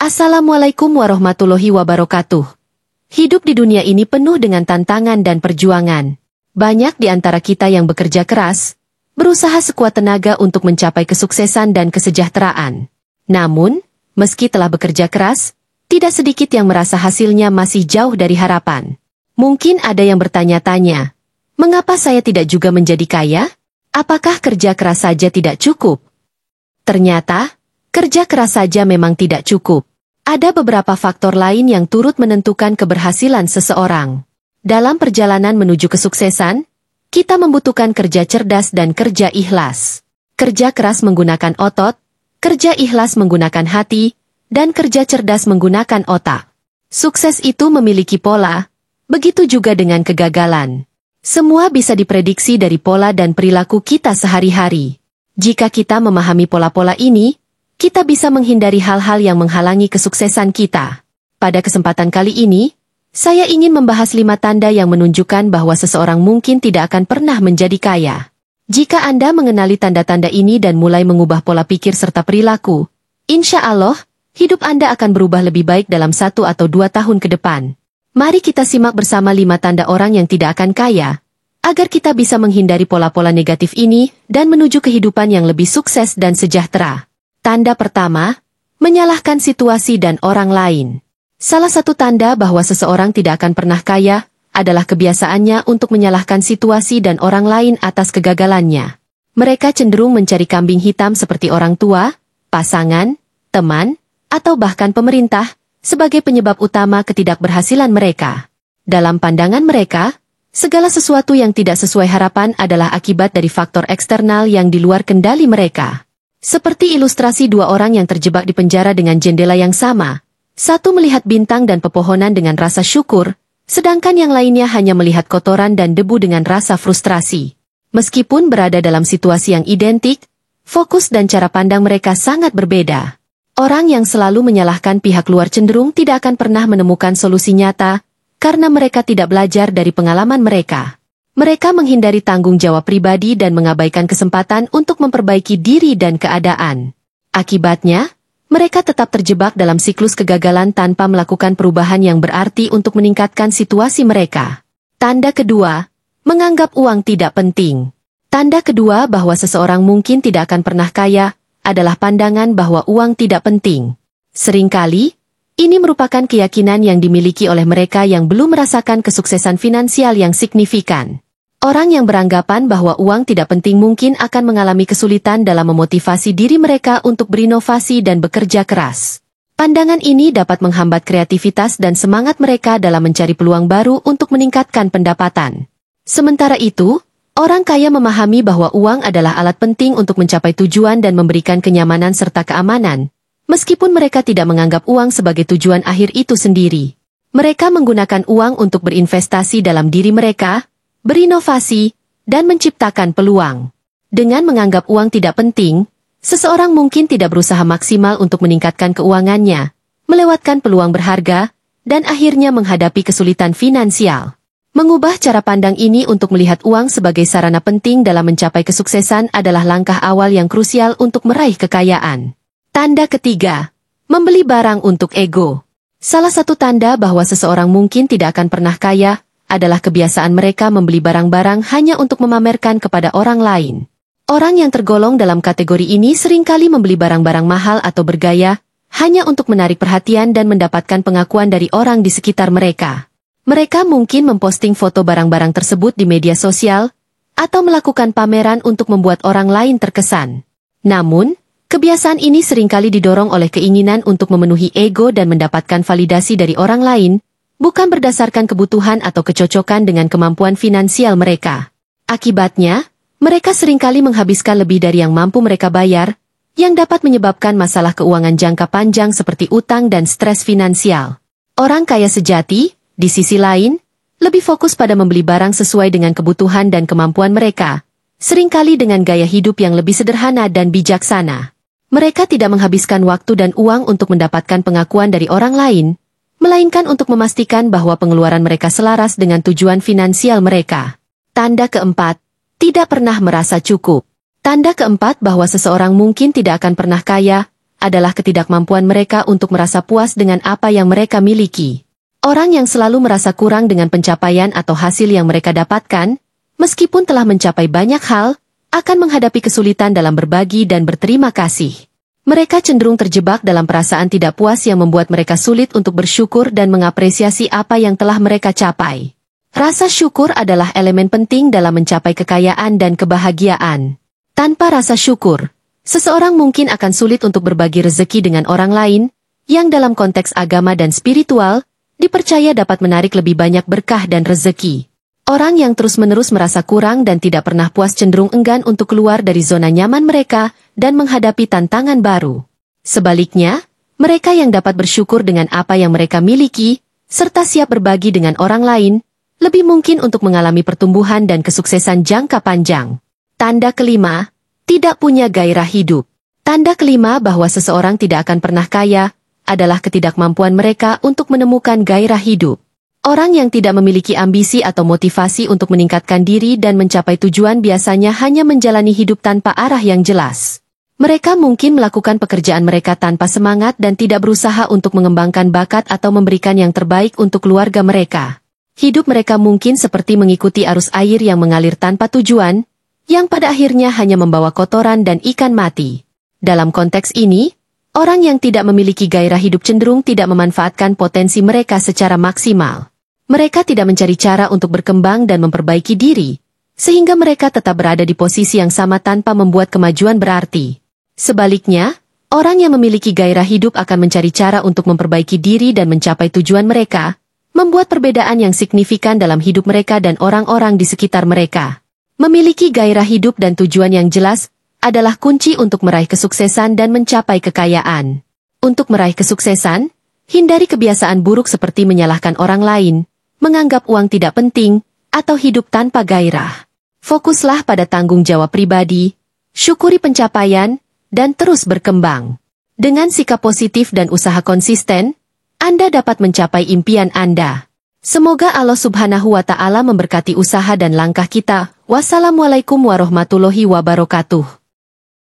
Assalamualaikum warahmatullahi wabarakatuh. Hidup di dunia ini penuh dengan tantangan dan perjuangan. Banyak di antara kita yang bekerja keras, berusaha sekuat tenaga untuk mencapai kesuksesan dan kesejahteraan. Namun, meski telah bekerja keras, tidak sedikit yang merasa hasilnya masih jauh dari harapan. Mungkin ada yang bertanya-tanya, mengapa saya tidak juga menjadi kaya? Apakah kerja keras saja tidak cukup? Ternyata, kerja keras saja memang tidak cukup. Ada beberapa faktor lain yang turut menentukan keberhasilan seseorang. Dalam perjalanan menuju kesuksesan, kita membutuhkan kerja cerdas dan kerja ikhlas. Kerja keras menggunakan otot, kerja ikhlas menggunakan hati, dan kerja cerdas menggunakan otak. Sukses itu memiliki pola, begitu juga dengan kegagalan. Semua bisa diprediksi dari pola dan perilaku kita sehari-hari. Jika kita memahami pola-pola ini, kita bisa menghindari hal-hal yang menghalangi kesuksesan kita. Pada kesempatan kali ini, saya ingin membahas 5 tanda yang menunjukkan bahwa seseorang mungkin tidak akan pernah menjadi kaya. Jika Anda mengenali tanda-tanda ini dan mulai mengubah pola pikir serta perilaku, insya Allah, hidup Anda akan berubah lebih baik dalam 1 atau 2 tahun ke depan. Mari kita simak bersama 5 tanda orang yang tidak akan kaya, agar kita bisa menghindari pola-pola negatif ini dan menuju kehidupan yang lebih sukses dan sejahtera. Tanda pertama, menyalahkan situasi dan orang lain. Salah satu tanda bahwa seseorang tidak akan pernah kaya adalah kebiasaannya untuk menyalahkan situasi dan orang lain atas kegagalannya. Mereka cenderung mencari kambing hitam seperti orang tua, pasangan, teman, atau bahkan pemerintah sebagai penyebab utama ketidakberhasilan mereka. Dalam pandangan mereka, segala sesuatu yang tidak sesuai harapan adalah akibat dari faktor eksternal yang di luar kendali mereka. Seperti ilustrasi 2 orang yang terjebak di penjara dengan jendela yang sama. Satu melihat bintang dan pepohonan dengan rasa syukur, sedangkan yang lainnya hanya melihat kotoran dan debu dengan rasa frustrasi. Meskipun berada dalam situasi yang identik, fokus dan cara pandang mereka sangat berbeda. Orang yang selalu menyalahkan pihak luar cenderung tidak akan pernah menemukan solusi nyata, karena mereka tidak belajar dari pengalaman mereka. Mereka menghindari tanggung jawab pribadi dan mengabaikan kesempatan untuk memperbaiki diri dan keadaan. Akibatnya, mereka tetap terjebak dalam siklus kegagalan tanpa melakukan perubahan yang berarti untuk meningkatkan situasi mereka. Tanda kedua, menganggap uang tidak penting. Tanda kedua bahwa seseorang mungkin tidak akan pernah kaya adalah pandangan bahwa uang tidak penting. Seringkali, ini merupakan keyakinan yang dimiliki oleh mereka yang belum merasakan kesuksesan finansial yang signifikan. Orang yang beranggapan bahwa uang tidak penting mungkin akan mengalami kesulitan dalam memotivasi diri mereka untuk berinovasi dan bekerja keras. Pandangan ini dapat menghambat kreativitas dan semangat mereka dalam mencari peluang baru untuk meningkatkan pendapatan. Sementara itu, orang kaya memahami bahwa uang adalah alat penting untuk mencapai tujuan dan memberikan kenyamanan serta keamanan, meskipun mereka tidak menganggap uang sebagai tujuan akhir itu sendiri. Mereka menggunakan uang untuk berinvestasi dalam diri mereka, berinovasi, dan menciptakan peluang. Dengan menganggap uang tidak penting, seseorang mungkin tidak berusaha maksimal untuk meningkatkan keuangannya, melewatkan peluang berharga, dan akhirnya menghadapi kesulitan finansial. Mengubah cara pandang ini untuk melihat uang sebagai sarana penting dalam mencapai kesuksesan adalah langkah awal yang krusial untuk meraih kekayaan. Tanda ketiga, membeli barang untuk ego. Salah satu tanda bahwa seseorang mungkin tidak akan pernah kaya adalah kebiasaan mereka membeli barang-barang hanya untuk memamerkan kepada orang lain. Orang yang tergolong dalam kategori ini seringkali membeli barang-barang mahal atau bergaya, hanya untuk menarik perhatian dan mendapatkan pengakuan dari orang di sekitar mereka. Mereka mungkin memposting foto barang-barang tersebut di media sosial, atau melakukan pameran untuk membuat orang lain terkesan. Namun, kebiasaan ini seringkali didorong oleh keinginan untuk memenuhi ego dan mendapatkan validasi dari orang lain, bukan berdasarkan kebutuhan atau kecocokan dengan kemampuan finansial mereka. Akibatnya, mereka seringkali menghabiskan lebih dari yang mampu mereka bayar, yang dapat menyebabkan masalah keuangan jangka panjang seperti utang dan stres finansial. Orang kaya sejati, di sisi lain, lebih fokus pada membeli barang sesuai dengan kebutuhan dan kemampuan mereka, seringkali dengan gaya hidup yang lebih sederhana dan bijaksana. Mereka tidak menghabiskan waktu dan uang untuk mendapatkan pengakuan dari orang lain, melainkan untuk memastikan bahwa pengeluaran mereka selaras dengan tujuan finansial mereka. Tanda keempat, tidak pernah merasa cukup. Tanda keempat bahwa seseorang mungkin tidak akan pernah kaya adalah ketidakmampuan mereka untuk merasa puas dengan apa yang mereka miliki. Orang yang selalu merasa kurang dengan pencapaian atau hasil yang mereka dapatkan, meskipun telah mencapai banyak hal, akan menghadapi kesulitan dalam berbagi dan berterima kasih. Mereka cenderung terjebak dalam perasaan tidak puas yang membuat mereka sulit untuk bersyukur dan mengapresiasi apa yang telah mereka capai. Rasa syukur adalah elemen penting dalam mencapai kekayaan dan kebahagiaan. Tanpa rasa syukur, seseorang mungkin akan sulit untuk berbagi rezeki dengan orang lain, yang dalam konteks agama dan spiritual, dipercaya dapat menarik lebih banyak berkah dan rezeki. Orang yang terus-menerus merasa kurang dan tidak pernah puas cenderung enggan untuk keluar dari zona nyaman mereka dan menghadapi tantangan baru. Sebaliknya, mereka yang dapat bersyukur dengan apa yang mereka miliki, serta siap berbagi dengan orang lain, lebih mungkin untuk mengalami pertumbuhan dan kesuksesan jangka panjang. Tanda kelima, tidak punya gairah hidup. Tanda kelima bahwa seseorang tidak akan pernah kaya, adalah ketidakmampuan mereka untuk menemukan gairah hidup. Orang yang tidak memiliki ambisi atau motivasi untuk meningkatkan diri dan mencapai tujuan biasanya hanya menjalani hidup tanpa arah yang jelas. Mereka mungkin melakukan pekerjaan mereka tanpa semangat dan tidak berusaha untuk mengembangkan bakat atau memberikan yang terbaik untuk keluarga mereka. Hidup mereka mungkin seperti mengikuti arus air yang mengalir tanpa tujuan, yang pada akhirnya hanya membawa kotoran dan ikan mati. Dalam konteks ini, orang yang tidak memiliki gairah hidup cenderung tidak memanfaatkan potensi mereka secara maksimal. Mereka tidak mencari cara untuk berkembang dan memperbaiki diri, sehingga mereka tetap berada di posisi yang sama tanpa membuat kemajuan berarti. Sebaliknya, orang yang memiliki gairah hidup akan mencari cara untuk memperbaiki diri dan mencapai tujuan mereka, membuat perbedaan yang signifikan dalam hidup mereka dan orang-orang di sekitar mereka. Memiliki gairah hidup dan tujuan yang jelas adalah kunci untuk meraih kesuksesan dan mencapai kekayaan. Untuk meraih kesuksesan, hindari kebiasaan buruk seperti menyalahkan orang lain, menganggap uang tidak penting, atau hidup tanpa gairah. Fokuslah pada tanggung jawab pribadi, syukuri pencapaian, dan terus berkembang. Dengan sikap positif dan usaha konsisten, Anda dapat mencapai impian Anda. Semoga Allah Subhanahu wa Ta'ala memberkati usaha dan langkah kita. Wassalamualaikum warahmatullahi wabarakatuh.